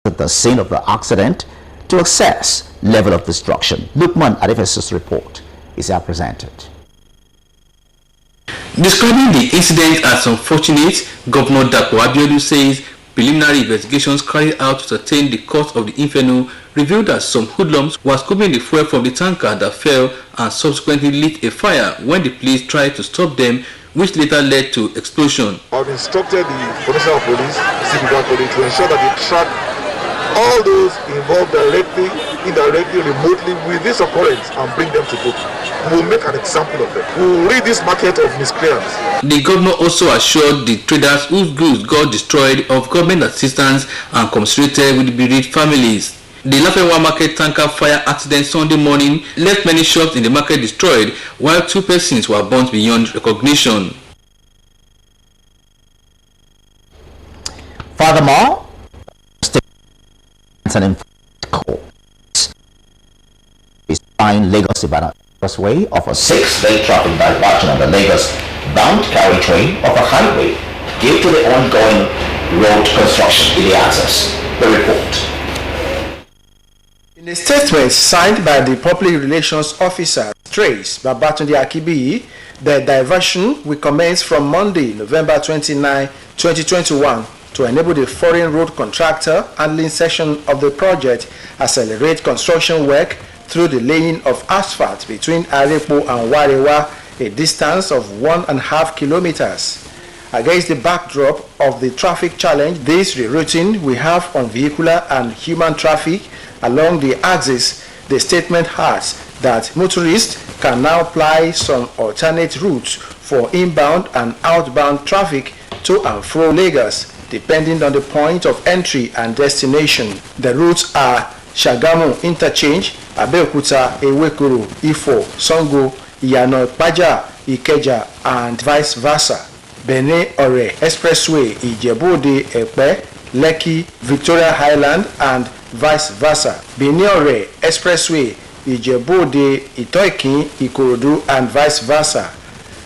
at the scene of the accident to assess level of destruction. Lukman Adefesus' report is now presented. Describing the incident as unfortunate, Governor Nta Abeokuta says preliminary investigations carried out to ascertain the cause of the inferno revealed that some hoodlums were scooping the fuel from the tanker that fell and subsequently lit a fire when the police tried to stop them, which later led to explosion. I've instructed the Commissioner of Police, Civil Police, to ensure that they track all those involved directly, indirectly, remotely with this occurrence and bring them to book. We'll make an example of them. We'll rid this market of miscreants. The governor also assured the traders whose goods got destroyed of government assistance and commiserated with the bereaved families. The Lafenwa market tanker fire accident Sunday morning left many shops in the market destroyed, while 2 persons were burnt beyond recognition. Furthermore, an court is buying Lagos-Ibadan expressway of a 6-day traffic diversion on the Lagos-bound carriageway of a highway due to the ongoing road construction in the access. The report. In a statement signed by the Public Relations Officer, Trace Babatunde Akibiyi, the diversion will commence from Monday, November 29, 2021, to enable the foreign road contractor handling section of the project accelerate construction work through the laying of asphalt between Arepo and Warewa, a distance of 1.5 kilometers. Against the backdrop of the traffic challenge this rerouting will have on vehicular and human traffic along the axis, the statement has that motorists can now apply some alternate routes for inbound and outbound traffic to and fro Lagos, depending on the point of entry and destination. The routes are Shagamu Interchange, Abeokuta, Ewekuru, Ifo, Songo, Iyano Paja, Ikeja, and vice versa. Benin Ore Expressway, Ijebu-Ode, Epe, Lekki, Victoria Highland, and vice versa. Benin Ore Expressway, Ijebu-Ode, Itoikin, Ikorodu, and vice versa.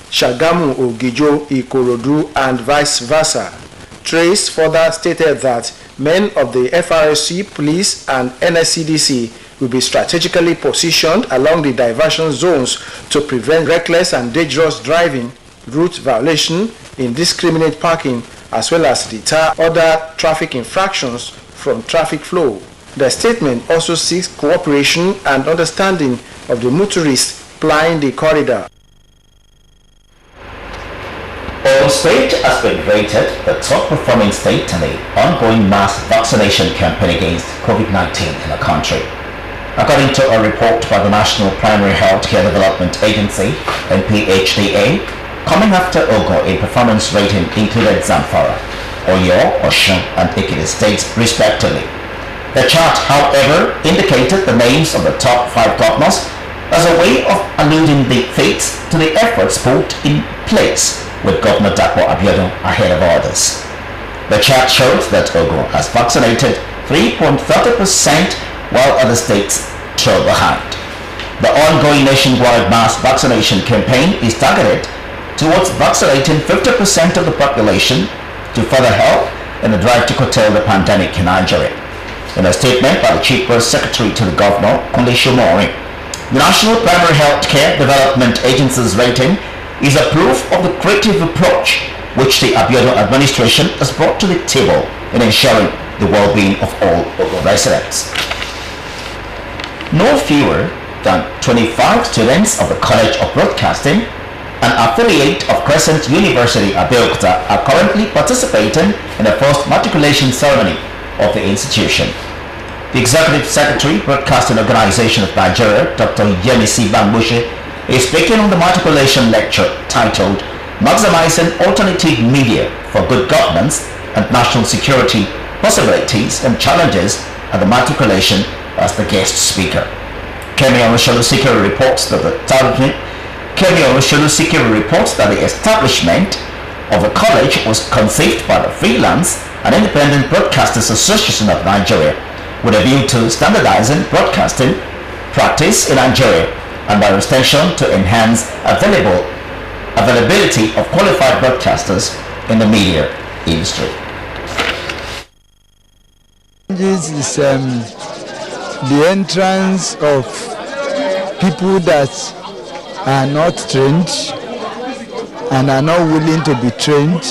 Shagamu Ogijo, Ikorodu, and vice versa. Trace further stated that men of the FRSC, police, and NSCDC will be strategically positioned along the diversion zones to prevent reckless and dangerous driving, route violation, indiscriminate parking, as well as deter other traffic infractions from traffic flow. The statement also seeks cooperation and understanding of the motorists plying the corridor. Ogun State has been rated the top-performing state in the ongoing mass vaccination campaign against COVID-19 in the country. According to a report by the National Primary Healthcare Development Agency, NPHDA, coming after Ogun in performance rating included Zamfara, Oyo, Osun, and Ekiti states respectively. The chart, however, indicated the names of the top 5 governors as a way of alluding the fates to the efforts put in place, with Governor Nta Abeokuta ahead of others. The chart shows that Ogun has vaccinated 3.30%, while other states trail behind. The ongoing nationwide mass vaccination campaign is targeted towards vaccinating 50% of the population to further help in the drive to curtail the pandemic in Nigeria. In a statement by the Chief Press Secretary to the Governor, Kunle Shomori, the National Primary Healthcare Development Agency's rating is a proof of the creative approach which the Abeokuta administration has brought to the table in ensuring the well-being of all Ogun residents. No fewer than 25 students of the College of Broadcasting, an affiliate of Crescent University Abeokuta, are currently participating in the first matriculation ceremony of the institution. The Executive Secretary, Broadcasting Organization of Nigeria, Dr. Yemisi Bambushe, is speaking on the matriculation lecture titled Maximizing Alternative Media for Good Governance and National Security Possibilities and Challenges at the Matriculation as the guest speaker. Kemi Olusegun reports that the establishment of the college was conceived by the Freelance and Independent Broadcasters Association of Nigeria with a view to standardizing broadcasting practice in Nigeria and by extension to enhance availability of qualified broadcasters in the media industry. This is the entrance of people that are not trained and are not willing to be trained,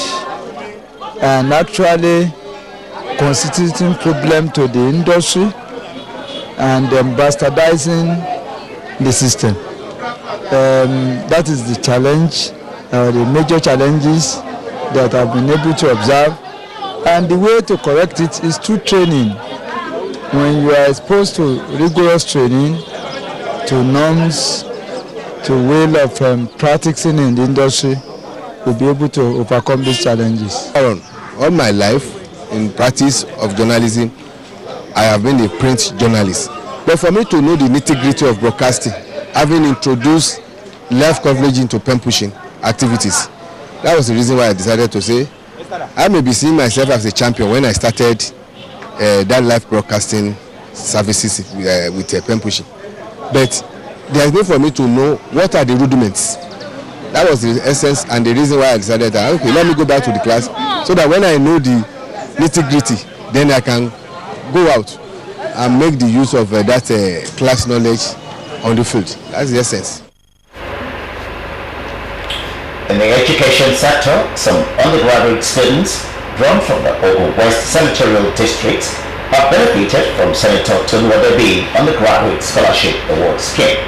and actually constituting problem to the industry and bastardizing the system. That is the challenge, the major challenges that I've been able to observe. And the way to correct it is through training. When you are exposed to rigorous training, to norms, to way of practicing in the industry, you'll be able to overcome these challenges. All my life in practice of journalism, I have been a print journalist. But for me to know the nitty-gritty of broadcasting, having introduced live coverage into pen pushing activities, that was the reason why I decided to say, I may be seeing myself as a champion when I started that live broadcasting services with pen pushing. But there is need for me to know what are the rudiments. That was the essence and the reason why I decided that, okay, let me go back to the class so that when I know the nitty-gritty, then I can go out and make the use of that class knowledge on the field. That's the essence. In the education sector, some undergraduate students drawn from the Ogun West Senatorial District have benefited from Senator Tolu Adebi Undergraduate Scholarship Award Scheme.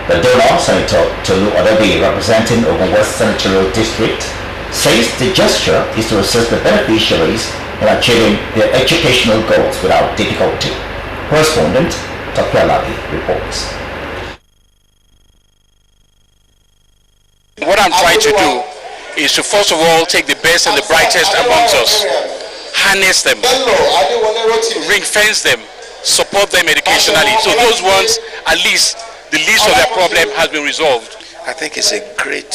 The donor, Senator Tolu Adebi, representing Ogun West Senatorial District, says the gesture is to assist the beneficiaries in achieving their educational goals without difficulty. Correspondent Dr. Alabi reports. What I'm trying to do is to first of all take the best and the brightest amongst us, harness them, ring fence them, support them educationally. So those ones, at least the least of their problem has been resolved. I think it's a great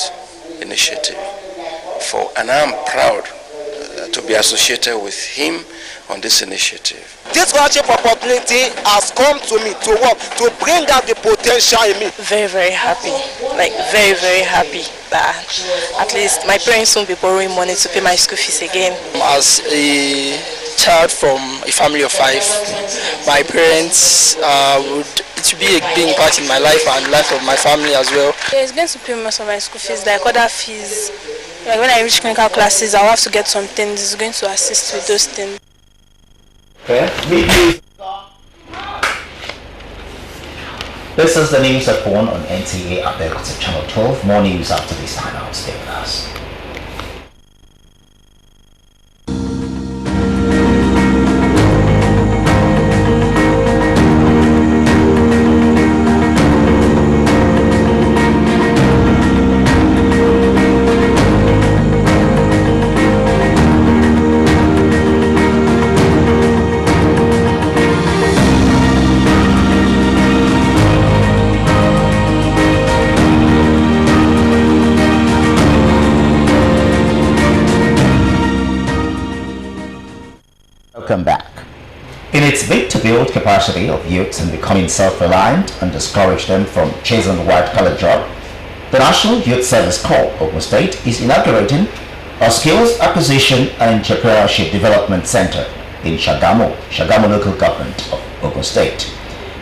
initiative and I'm proud to be associated with him on this initiative. This scholarship opportunity has come to me to work, to bring out the potential in me. Very, very happy. Like very, very happy that at least my parents won't be borrowing money to pay my school fees again. As a child from a family of 5, my parents it will be a big part in my life and life of my family as well. Yeah, it's going to pay most of my school fees, like other fees. Like when I reach clinical classes, I'll have to get some things. It's going to assist with those things. This is the news at 1 on Nta Abeokuta Channel 12. More news after this time out. Stay with us. Welcome back. In its bid to build capacity of youths in becoming self-reliant and discourage them from chasing the white-collar job, the National Youth Service Corps, Ogun State, is inaugurating a Skills Acquisition and Entrepreneurship Development Center in Shagamu local government of Ogun State.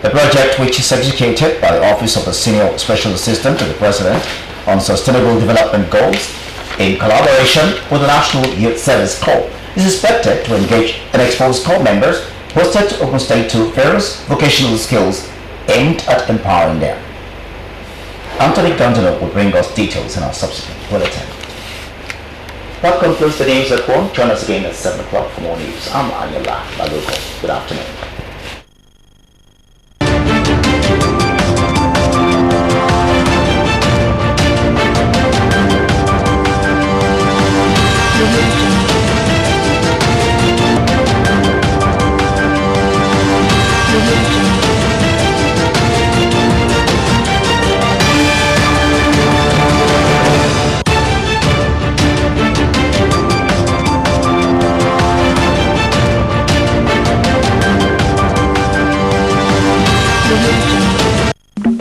The project, which is executed by the Office of the Senior Special Assistant to the President on Sustainable Development Goals, in collaboration with the National Youth Service Corps, is expected to engage and expose corps members posted to Ogun State to various vocational skills aimed at empowering them. Anthony Gandino will bring us details in our subsequent bulletin. That concludes the news at 1. Join us again at 7 o'clock for more news. I'm Anila Maluko. Good afternoon.